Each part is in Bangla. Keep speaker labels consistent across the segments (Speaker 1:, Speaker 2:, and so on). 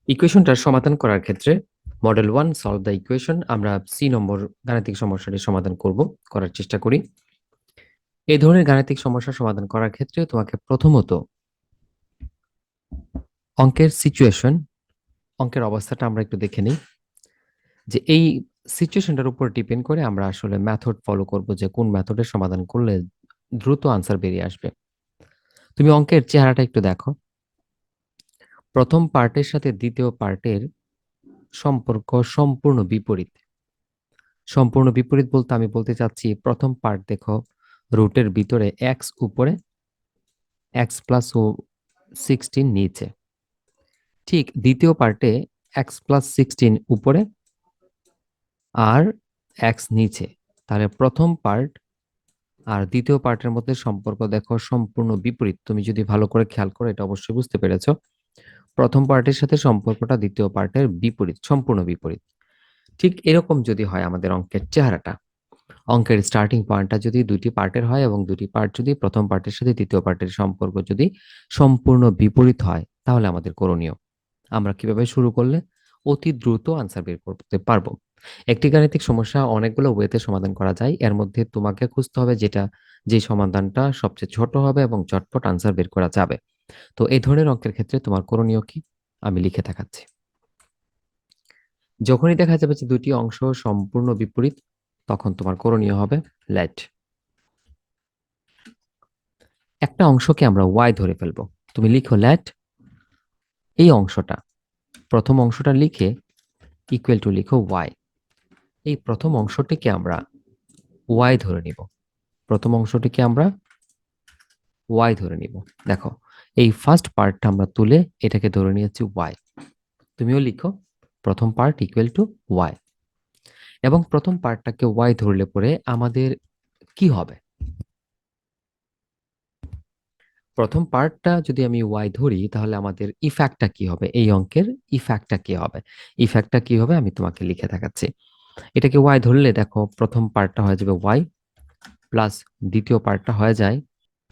Speaker 1: ইকুয়েশনটার সমাধান করার ক্ষেত্রে মডেল 1 সলভ দ্য ইকুয়েশন আমরা সি নম্বর গাণিতিক সমস্যাটি সমাধান করার চেষ্টা করি। এই ধরনের গাণিতিক সমস্যা সমাধান করার ক্ষেত্রে তোমাকে প্রথমত অঙ্কের সিচুয়েশন, অঙ্কের অবস্থাটা আমরা একটু দেখে নিই যে এই সিচুয়েশনটার উপর ডিপেন্ড করে আমরা আসলে মেথড ফলো করব যে কোন মেথডের সমাধান করলে দ্রুত আনসার বেরিয়ে আসবে। তুমি অঙ্কের চেহারাটা একটু দেখো। প্রথম পার্টের সাথে দ্বিতীয় পার্টের সম্পর্ক সম্পূর্ণ বিপরীত। সম্পূর্ণ বিপরীত বলতে আমি বলতে চাচ্ছি প্রথম পার্ট দেখো, রুটের ভিতরে এক্স উপরে, এক্স প্লাস ও 16 নিচে। ঠিক দ্বিতীয় পার্টে এক্স প্লাস 16 উপরে আর এক্স নিচে। তাহলে প্রথম পার্ট আর দ্বিতীয় পার্টের মধ্যে সম্পর্ক দেখো সম্পূর্ণ বিপরীত। তুমি যদি ভালো করে খেয়াল করো এটা অবশ্যই বুঝতে পেরেছো। প্রথম পার্টের সাথে সম্পর্কটা দ্বিতীয় পার্টের বিপরীত, সম্পূর্ণ বিপরীত। ঠিক এরকম যদি হয় আমাদের অঙ্কের চেহারাটা, অঙ্কের স্টার্টিং পয়েন্টটা যদি দুইটি পার্টের হয় এবং দুটি পার্ট যদি প্রথম পার্টের সাথে দ্বিতীয় পার্টের সম্পর্ক যদি সম্পূর্ণ বিপরীত হয়, তাহলে আমাদের করণীয় আমরা কিভাবে শুরু করলে অতি দ্রুত আনসার বের করতে পারবো। একটি গাণিতিক সমস্যা অনেকগুলো ওয়েতে সমাধান করা যায়, এর মধ্যে তোমাকে খুঁজতে হবে যে সমাধানটা সবচেয়ে ছোট হবে এবং চটপট আনসার বের করা যাবে। তো এই ধরনের অঙ্কের ক্ষেত্রে তোমার করণীয় কি আমি লিখে দেখাচ্ছি। যখনই দেখা যাবে যে দুটি অংশ সম্পূর্ণ বিপরীত, তখন তোমার করণীয় হবে লেট একটা অংশকে আমরা ওয়াই ধরে ফেলবো। তুমি লিখো লেট এই অংশটা, প্রথম অংশটা লিখে ইকুয়াল টু লিখো ওয়াই। এই প্রথম অংশটিকে আমরা ওয়াই ধরে নিব। প্রথম অংশটিকে আমরা ওয়াই ধরে নিব। দেখো, এই ফার্স্ট পার্টটা আমরা তুলে এটাকে ধরে নিয়েছি ওয়াই। তুমিও লিখো প্রথম পার্ট ইকুয়াল টু ওয়াই। এবং প্রথম পার্টটাকে ওয়াই ধরলে পরে আমাদের কি হবে? প্রথম পার্টটা যদি আমি ওয়াই ধরি তাহলে আমাদের ইফেক্টটা কি হবে? এই অঙ্কের ইফেক্টটা কি হবে? ইফেক্টটা কি হবে আমি তোমাকে লিখে দেখাচ্ছি। এটাকে ওয়াই ধরলে দেখো প্রথম পার্টটা হয়ে যাবে ওয়াই প্লাস দ্বিতীয় পার্টটা হয়ে যায়,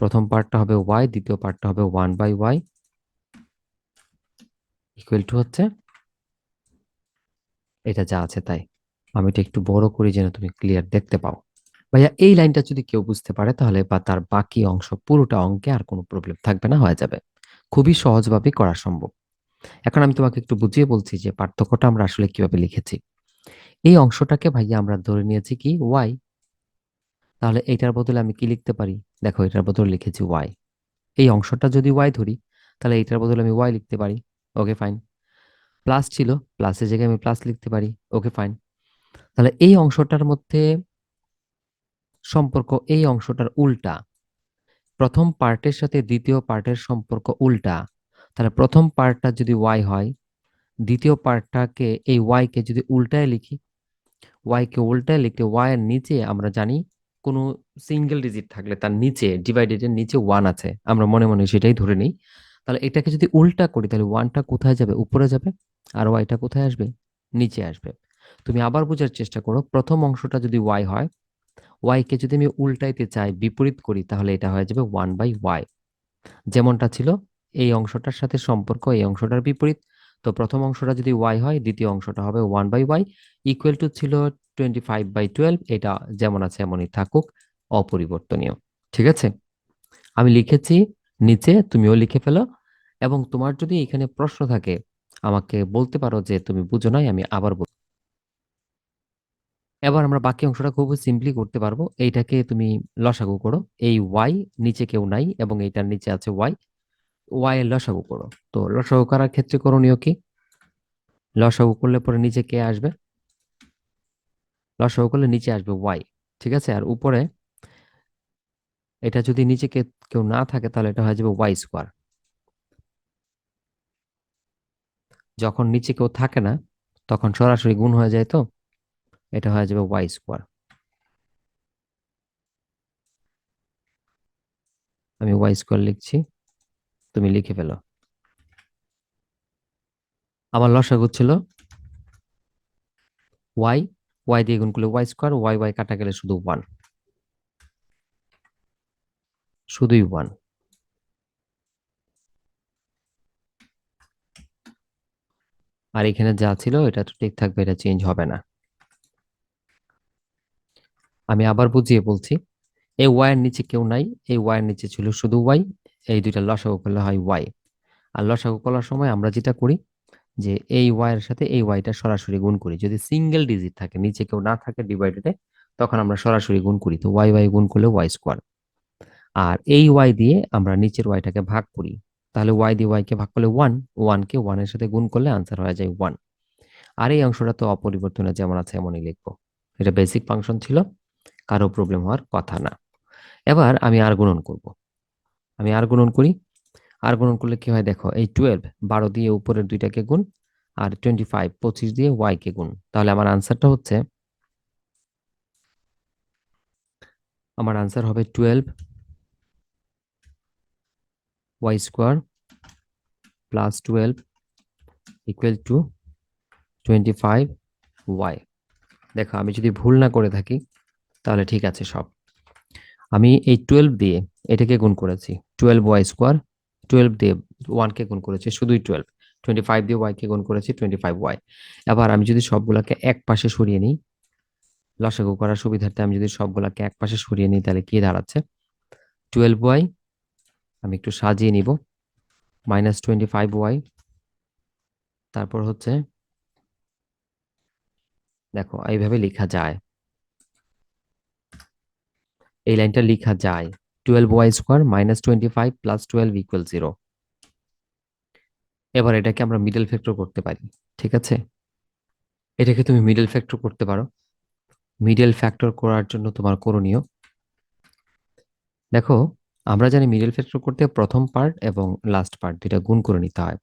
Speaker 1: প্রথম পার্টটা হবে ওয়াই, দ্বিতীয় পার্টটা হবে 1/y ইকুয়াল টু হচ্ছে এটা যা আছে তাই। আমি এটা একটু বড় করি যেন তুমি ক্লিয়ার দেখতে পাও। ভাইয়া এই লাইনটা যদি কেউ বুঝতে পারে তাহলে বা তার বাকি অংশ পুরোটা অঙ্কে আর কোনো প্রবলেম থাকবে না, হয়ে যাবে। খুবই সহজভাবে করা সম্ভব। এখন আমি তোমাকে একটু বুঝিয়ে বলছি যে পার্থক্যটা আমরা আসলে কিভাবে লিখেছি। এই অংশটাকে ভাইয়া আমরা ধরে নিয়েছি কি ওয়াই, তাহলে এইটার বদলে আমি কি লিখতে পারি? দেখো এটার বদলে লিখেছি ওয়াই। এই অংশটা যদি ওয়াই ধরি তাহলে এইটার বদলে আমি ওয়াই লিখতে পারি। Okay fine. প্লাস ছিল, প্লাসের জায়গায় আমি প্লাস লিখতে পারি। Okay fine. তাহলে এই অংশটার মধ্যে সম্পর্ক এই অংশটার উল্টা, প্রথম পার্টের সাথে দ্বিতীয় পার্টের সম্পর্ক উল্টা। তাহলে প্রথম পার্টটা যদি ওয়াই হয়, দ্বিতীয় পার্টটাকে এই ওয়াই কে যদি উল্টায় লিখি, ওয়াই কে উল্টায় লিখলে ওয়াই এর নিচে আমরা জানি কোনো সিঙ্গেল ডিজিট থাকলে তার নিচে ডিভাইডেড এর নিচে ওয়ান আছে, আমরা মনে মনে সেটাই ধরে নিই। তাহলে এটাকে যদি উল্টা করি তাহলে ওয়ানটা কোথায় যাবে? উপরে যাবে। আর ওয়াইটা কোথায় আসবে? নিচে আসবে। তুমি আবার বোঝার চেষ্টা করো, প্রথম অংশটা যদি ওয়াই হয়, ওয়াই কে যদি আমি উল্টাইতে চাই, বিপরীত করি, তাহলে এটা হয়ে যাবে 1/y। যেমনটা ছিল এই অংশটার সাথে সম্পর্ক এই অংশটার বিপরীত। তো প্রথম অংশটা যদি ওয়াই হয়, দ্বিতীয় অংশটা হবে 1/y ইকুয়াল টু ছিল 25/12। এটা যেমন আছে এমনই থাকুক, অপরিবর্তনীয়। ঠিক আছে, আমি লিখেছি নিচে, তুমিও লিখে ফেলো। এবং তোমার যদি এখানে প্রশ্ন থাকে আমাকে বলতে পারো যে তুমি বুঝো নাই, আমি আবার বলবো। এবার আমরা বাকি অংশটা খুব সিম্পলি করতে পারবো। এইটাকে তুমি লসাগু করো। এই ওয়াই নিচে কেউ নাই এবং এইটার নিচে আছে ওয়াই, ওয়াই এর লসাগু করো। তো লসাগু করার ক্ষেত্রে করণীয় কি? লসাগু করলে পরে নিচে কে আসবে? লসাগু করলে নিচে আসবে ওয়াই। ঠিক আছে, আর উপরে এটা যদি নিচে কেউ না থাকে তাহলে এটা হয়ে যাবে ওয়াই স্কোয়ার। যখন নিচে কেউ থাকে না তখন সরাসরি গুণ হয়ে যায়, তো এটা হয়ে যাবে ওয়াই স্কোয়ার। আমি ওয়াই স্কোয়ার লিখছি, তুমি লিখে ফেলো। আমার লসাগু ছিল ওয়াই, ওয়াই দিয়ে গুণ করলে ওয়াই স্কোয়ার, ওয়াই ওয়াই কাটা গেলে শুধু ওয়ান, শুধুই ওয়ান। আর এখানে যা ছিল এটা তো ঠিক থাকবে, এটা চেঞ্জ হবে না। আমি আবার বুঝিয়ে বলছি, এই ওয়াই এর নিচে কেউ নাই, এই ওয়াই এর নিচে ছিল শুধু ওয়াই, এই দুইটা লসাগু করলে হয় ওয়াই। আর লসাগু করার সময় আমরা যেটা করি যে এই ওয়াই এর সাথে এই ওয়াইটা সরাসরি গুণ করি। যদি সিঙ্গেল ডিজিট থাকে, নিচে কেউ না থাকে ডিভাইডেডে, তখন আমরা সরাসরি গুণ করি, তো ওয়াই ওয়াই গুণ করলে ওয়াই স্কোয়ার। আর এই ওয়াই দিয়ে আমরা নিচের ওয়াইটাকে ভাগ করি, তাহলে ওয়াই দিয়ে ওয়াই কে ভাগ করলে ওয়ান, ওয়ানকে ওয়ানের সাথে গুণ করলে আনসার হয়ে যায় ওয়ান। আর এই অংশটা তো অপরিবর্তনীয়, যেমন আছে এমনই লিখবো। এটা বেসিক ফাংশন ছিল, কারো প্রবলেম হওয়ার কথা না। এবার আমি আর গুণন করব। আমি আর গুণন করি। আর গুণন করলে কি হয় দেখো, এই 12 12 দিয়ে উপরের দুইটাকে গুণ, আর 25 25 দিয়ে ওয়াই কে গুণ, তাহলে আমার আনসার হবে 12 Y square plus 12 equal to 25 Y. দেখো আমি যদি ভুল না করে থাকি তাহলে ঠিক আছে সব। আমি এই 12 দিয়ে এটাকে গুণ করেছি, 12 ওয়াই স্কোয়ার, 12 দিয়ে 1 কে গুণ করেছি শুধুই 12, 25 দিয়ে ওয়াই কে গুণ করেছি 25 ওয়াই। এবার আমি যদি সবগুলাকে এক পাশে সরিয়ে নিই, লসাগু করার সুবিধার্থে আমি যদি সবগুলাকে এক পাশে সরিয়ে নিই, তাহলে কি দাঁড়াচ্ছে, 12 ওয়াই, আমি একটু সাজিয়ে নিব, মাইনাস 25 ওয়াই, তারপর হচ্ছে দেখো এইভাবে লেখা যায়, এই লাইনটা লেখা যায় 12 Y square minus 25 plus 12 equal 0। এবার এটাকে আমরা মিডল ফ্যাক্টর করতে পারি, ঠিক আছে? এটাকে তুমি মিডল ফ্যাক্টর করতে পারো। মিডল ফ্যাক্টর করার জন্য তোমার করণীয়, দেখো আমরা জানি মিডল ফ্যাক্টর করতে প্রথম পার্ট এবং লাস্ট পার্ট দুইটা গুণ করে নিতে হয়।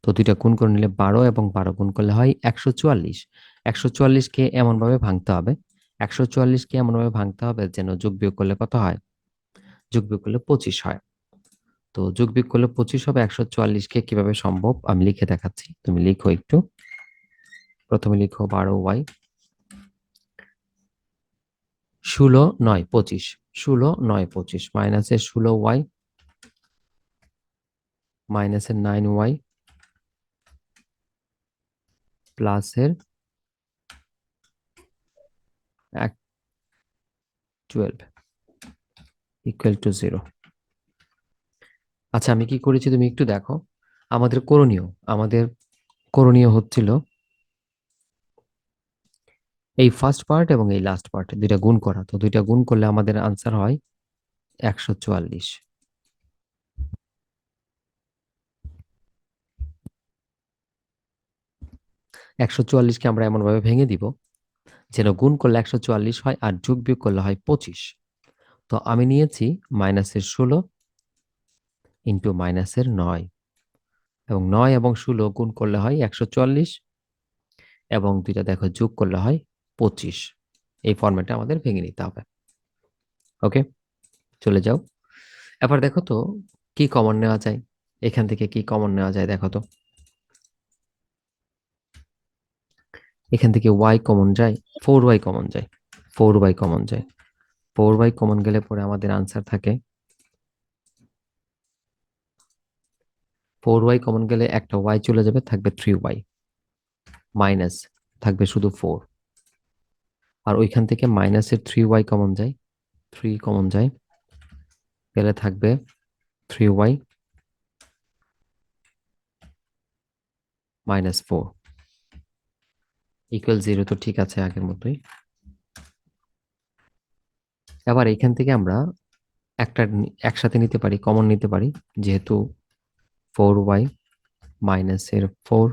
Speaker 1: তো দুইটা গুণ করে নিলে 12 এবং 12 গুণ করলে হয় 144। 144কে এমনভাবে ভাঙতে হবে, 144কে এমনভাবে ভাঙতে হবে যেন যোগ বিয়োগ করলে কত হয়, যোগ বিয়োগ করলে 25 হয়। তো যোগ বিয়োগ করলে 25 হবে, 144কে কিভাবে সম্ভব আমি লিখে দেখাচ্ছি, তুমি লিখো একটু। প্রথমে লিখো 12 ওয়াই, 16 9 25, 16 9 25 মাইনাসের 16 ওয়াই মাইনাসের 9 ওয়াই প্লাসের 12 ইকুয়াল টু 0। আচ্ছা আমি কি করেছি তুমি একটু দেখো। আমাদের করণীয় আমাদের করণীয় হচ্ছিল এই ফার্স্ট পার্ট এবং এই লাস্ট পার্ট দুইটা গুণ করা, তো দুইটা গুণ করলে আমাদের আনসার হয় 144। 144কে আমরা এমন ভাবে ভেঙে দিব যেন গুণ করলে 144 হয় আর যোগ বিয়োগ করলে হয় 25। তো আমি নিয়েছি মাইনাসের 16 ইন্টু মাইনাসের 9, এবং 9 এবং 16 গুণ করলে হয় 144, এবং দুইটা দেখো যোগ করলে হয় 25। এই ফরম্যাটে আমাদের ভেঙে নিতে হবে। ওকে, চলে যাও। এবার দেখো তো কি কমন নেওয়া যায়, এখান থেকে কি কমন নেওয়া যায় দেখো তো। এখান থেকে ওয়াই কমন যায়, 4y কমন যায়, 4y কমন যায়। 4y কমন গেলে পরে আমাদের আনসার থাকে, 4y কমন গেলে একটা y চলে যাবে, থাকবে 3y, মাইনাস থাকবে শুধু 4। আর ওইখান থেকে মাইনাসের 3y কমন যায়, 3 কমন যায়, গেলে থাকবে 3y মাইনাস 4 ইকুয়াল 0। তো ঠিক আছে আগের মতোই। এবার এখান থেকে আমরা একসাথে নিতে পারি, কমন নিতে পারি, যেহেতু 4y মাইনাসের 4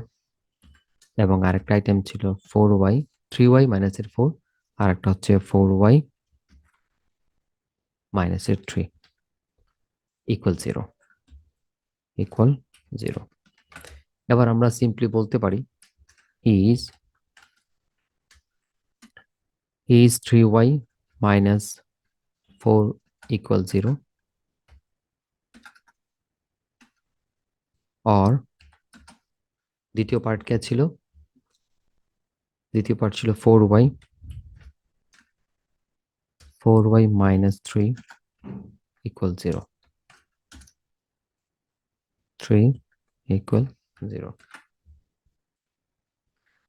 Speaker 1: এবং আরেকটা আইটেম ছিল 4y, 3y মাইনাসের 4, আর একটা হচ্ছে 4y মাইনাসের 3 ইকুয়াল 0, ইকুয়াল 0। এবার আমরা সিম্পলি বলতে পারি is is 3y minus 4 equal 0, or দ্বিতীয় পার্ট কে ছিল, দ্বিতীয় পার্ট ছিল 4y minus 3 equal 0, 3 equal 0।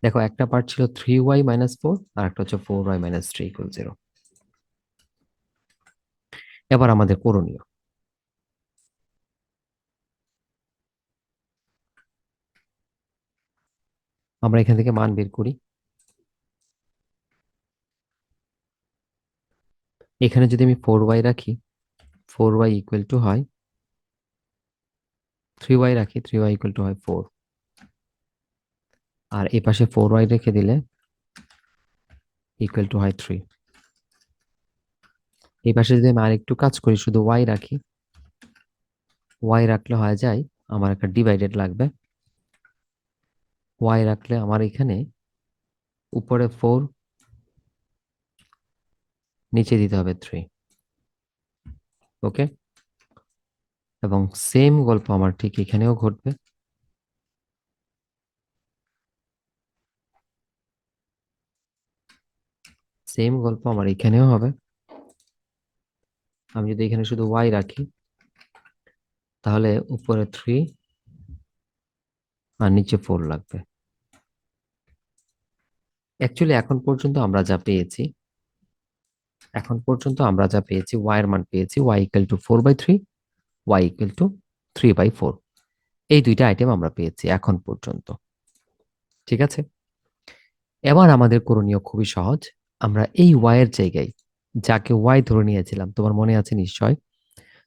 Speaker 1: দেখো একটা পার্ট ছিল 3y-4 আর একটা হচ্ছে 4y-3 = 0। এবার আমাদের করণীয়, আমরা এখান থেকে মান বের করি। এখানে যদি আমি 4y রাখি, 4y = হয় 3y রাখি, 3y = হয় 4। আর এই পাশে 4y রেখে দিলে হয় 3। এই পাশে যদি আমি আরেকটু কাজ করি, শুধু y রাখি, y রাখলে হয়ে যায় আমার একটা ডিভাইডেড লাগবে। y রাখলে আমার এখানে উপরে 4, নিচে দিতে হবে 3। ওকে, এবং সেম গল্প আমার ঠিক এখানেও ঘটবে। সেম গল্প আমার এখানেও হবে। আমি যদি এখানে শুধু y রাখি, তাহলে উপরে 3 আর নিচে 4 লাগবে। অ্যাকচুয়ালি এখন পর্যন্ত আমরা যা পেয়েছি y এর মান পেয়েছি, y = 4/3, y = 3/4। এই দুইটা আইটেম আমরা পেয়েছি এখন পর্যন্ত। ঠিক আছে, এবার আমাদের করণীয় খুবই সহজ। আমরা এই y এর জায়গায় যাকে y ধরে নিয়েছিলাম, তোমার মনে আছে নিশ্চয়,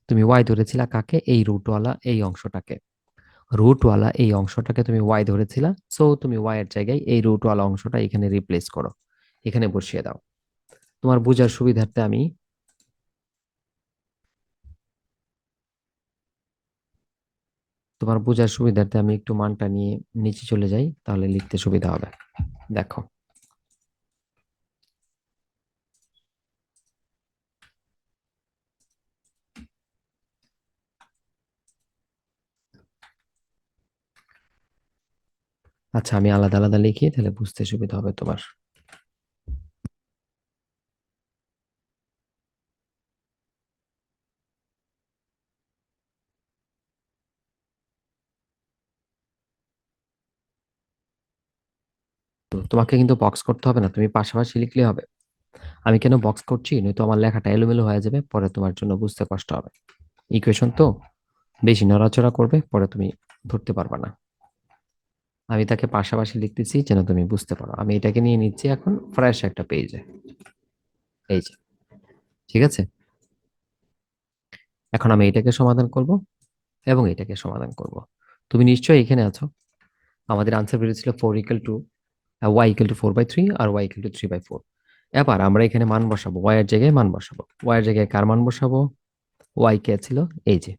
Speaker 1: তুমি y ধরেছিলা কাকে? এই রুটওয়ালা এই অংশটাকে। তুমি y ধরেছিলা, সো তুমি y এর জায়গায় এই রুটওয়ালা অংশটা এখানে রিপ্লেস করো, এখানে বসিয়ে দাও। তোমার বোঝার সুবিধার্থে আমি একটু মানটা নিয়ে নিচে চলে যাই, তাহলে লিখতে সুবিধা হবে। দেখো, আচ্ছা আমি আলাদা আলাদা লিখি, তাহলে বুঝতে সুবিধা হবে তোমার। তোমাকে কিন্তু বক্স করতে হবে না, তুমি পাশাপাশি লিখলে হবে। আমি কেন বক্স করছি, নয়তো আমার লেখাটা এলোমেলো হয়ে যাবে, পরে তোমার জন্য বুঝতে কষ্ট হবে। ইকুয়েশন তো বেশি নড়াচড়া করবে, পরে তুমি ধরতে পারবে না। আমি তাকে পাশাপাশি লিখতেছি যেন তুমি বুঝতে পারো। আমি এটাকে নিয়ে নিচ্ছি এখন ফ্রেশ একটা পেজে, এই যে। ঠিক আছে, এখন আমি এটাকে সমাধান করব এবং এটাকে সমাধান করব। তুমি নিশ্চয়ই এখানে আছো। আমাদের আনসার বেরিয়েছিল 4 = y = 4/3 আর y = 3/4। এবার আমরা এখানে মান বসাবো, y এর জায়গায় মান বসাবো। y এর জায়গায় কার মান বসাবো? y কে ছিল, এই যে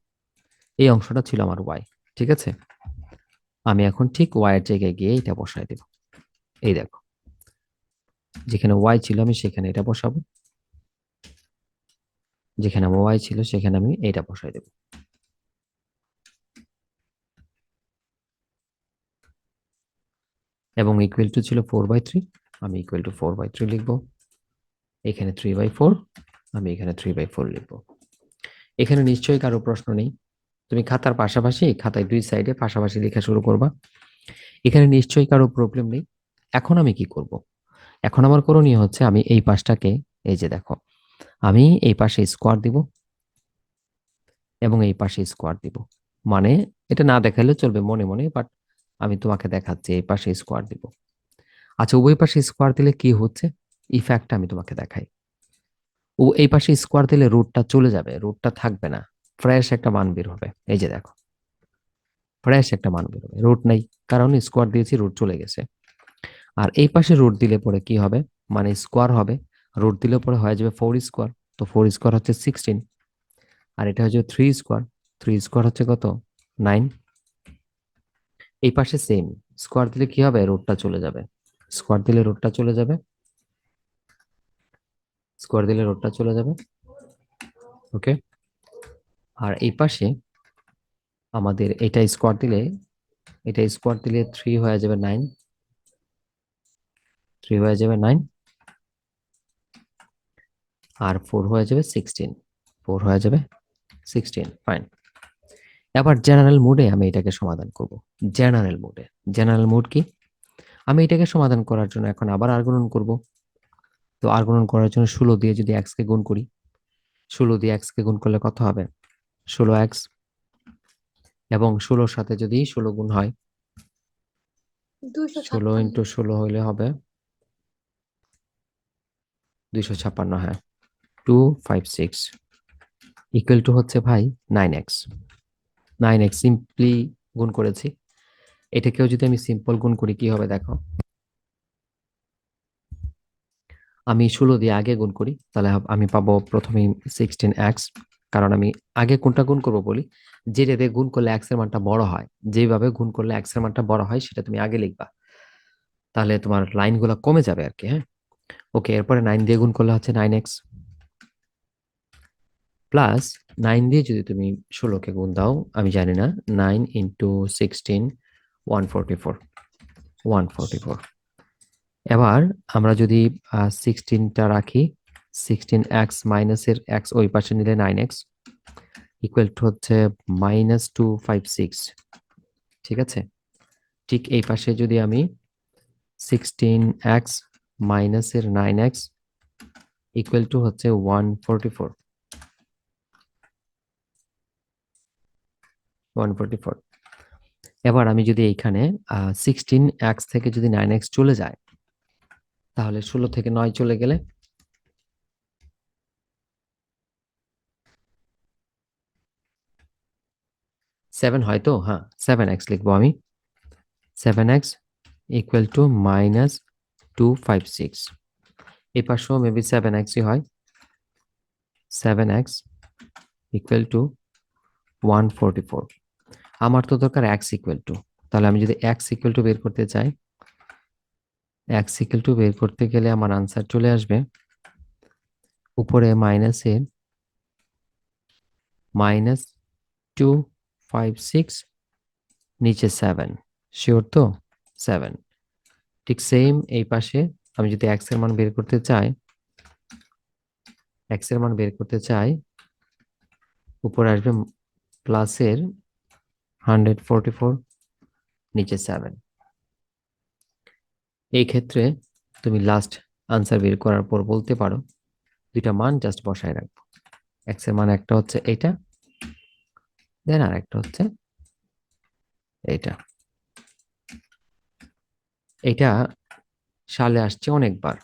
Speaker 1: এই অংশটা ছিল আমার y। ঠিক আছে, আমি এখন ঠিক y এর জায়গায় গিয়ে এটা বসাই দেব। এই দেখো, যেখানে y ছিল আমি সেখানে এটা বসাবো, যেখানে আমার y ছিল সেখানে আমি এটা বসাই দেব। এবং ইকুয়াল টু ছিল 4/3, আমি ইকুয়াল টু 4/3 লিখবো। এখানে 3/4, আমি এখানে 3/4 লিখবো। এখানে নিশ্চয়ই কারো প্রশ্ন নেই। তুমি খাতার পাশাপাশি, খাতায় দুই সাইডে পাশাপাশি লেখা শুরু করবা। এখানে নিশ্চয়ই কারো প্রবলেম নেই। এখন আমি কি করব? এখন আমার করণীয় হচ্ছে আমি এই পাশটাকে, এই যে দেখো, আমি এই পাশে স্কোয়ার দিব এবং এই পাশে স্কোয়ার দিব। মানে এটা না দেখাইলে চলবে মনে মনে, বাট আমি তোমাকে দেখাচ্ছি এই পাশে স্কোয়ার দিব। আচ্ছা, উভয় পাশে স্কোয়ার দিলে কি হচ্ছে, ইফেক্টটা আমি তোমাকে দেখাই। ও এই পাশে স্কোয়ার দিলে রুটটা চলে যাবে, রুটটা থাকবে না, ফ্রেশ একটা মান বের হবে। এই যে দেখো, ফ্রেশ একটা মান বের হবে, রুট নেই, কারণ স্কোয়ার দিয়েছি, রুট চলে গেছে। আর এই পাশে রুট দিলে পরে কি হবে, মানে স্কোয়ার হবে। রুট দিলে পরে হয়ে যাবে 4 স্কোয়ার, তো 4 স্কোয়ার হচ্ছে 16। আর এটা হচ্ছে 3 স্কোয়ার, 3 স্কোয়ার হচ্ছে কত, 9। এই পাশে সেম, স্কোয়ার দিলে কি হবে, রুটটা চলে যাবে। স্কোয়ার দিলে রুটটা চলে যাবে, স্কোয়ার দিলে রুটটা চলে যাবে। ওকে, আর এই পাশে আমাদের এটা স্কোয়ার দিলে 3 হয়ে যাবে 9, 3 হয়ে যাবে 9, আর 4 হয়ে যাবে 16, 4 হয়ে যাবে 16। ফাইন, এবার জেনারেল মোডে আমি এটাকে সমাধান করব। জেনারেল মোড কি? আমি এটাকে সমাধান করার জন্য এখন আবার আর গুণন করব। তো আর গুণন করার জন্য 16 দিয়ে যদি x কে গুণ করি, 16 দিয়ে x কে গুণ করলে কত হবে? 16x, এবং 16-র সাথে যদি 16 গুণ হয়, 16
Speaker 2: 256।
Speaker 1: ইন্টু 16 হইলে হবে 256, হ্যাঁ। 256 ইকুয়াল টু হচ্ছে ভাই 9x। 9x সিম্পলি গুণ করেছি। এটাকেও যদি আমি সিম্পল গুণ করি কি হবে দেখো। আমি 16 দিয়ে আগে গুণ করি, তাহলে আমি পাবো প্রথমেই 16x, কারণ আমি আগে কোনটা গুণ করব বলি, যেটা দিয়ে গুণ করলে x এর মানটা বড় হয়, যেভাবে গুণ করলে x এর মানটা বড় হয় সেটা তুমি আগে লিখবা, তাহলে তোমার লাইনগুলো কমে যাবে আর কি, হ্যাঁ। ওকে, এরপরে 9 দিয়ে গুণ করলে হচ্ছে 9x, প্লাস 9 দিয়ে যদি তুমি 16-কে গুণ দাও, আমি জানি না, 9 ইন্টু 16, 144, 144। এবার আমরা যদি 16টা রাখি, 16x মাইনাসের x ওই পাশে নিলে 9x ইকুয়াল টু হচ্ছে -256, ঠিক আছে। ঠিক এই পাশে যদি আমি 16x মাইনাসের 9x ইকুয়াল টু হচ্ছে 144, 144। এবার আমি যদি এইখানে 16x থেকে যদি 9x চলে যায়, তাহলে 16 থেকে 9 চলে গেলে 7 হয় তো, হ্যাঁ 7x লিখবো আমি। 7x ইকুয়াল টু -256, এই পাশেও মেবি 7xই হয়। 7x equal to 144। আমার তো দরকার x ইকুয়াল টু, তাহলে আমি যদি x ইকুয়াল টু বের করতে চাই, x ইকুয়াল টু বের করতে গেলে আমার আনসার চলে আসবে উপরে মাইনাসে -256, নিচে 7, শিওর তো? 7। ঠিক সেম এই পাশে আমি যদি x এর মান বের করতে চাই, x এর মান বের করতে চাই, উপরে আসবে প্লাসের 144, নিচে 7। এই ক্ষেত্রে তুমি লাস্ট আনসার বের করার পর বলতে পারো দুইটা মান জাস্ট বসায় রাখবো। এক্স এর মান একটা হচ্ছে এইটা, দেন আর একটা হচ্ছে এইটা। এটা সালে আসছে অনেকবার,